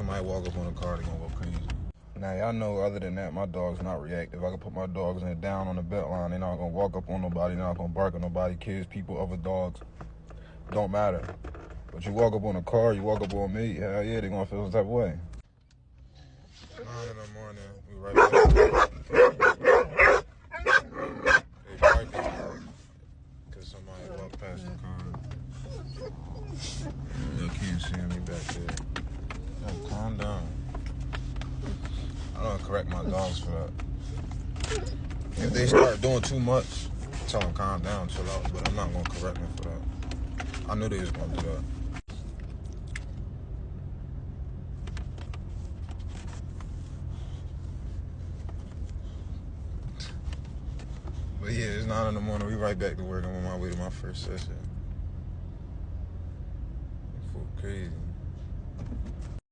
somebody walk up on the car, they gonna go crazy. Now, y'all know other than that, my dog's not reactive. I can put my dogs down on the belt line. They're not gonna walk up on nobody. They're not gonna bark at nobody. Kids, people, other dogs. Don't matter. But you walk up on a car, you walk up on me, hell yeah, they're gonna feel some type of way. 9 in the morning, we right back. They barking because somebody walked past the car. You can't see me back there. Hey, calm down. I don't correct my dogs for that. If they start doing too much, tell them calm down, chill out. But I'm not gonna correct them for that. I knew they was gonna do that. But yeah, it's 9 in the morning. We right back to work. I'm on my way to my first session. I feel crazy.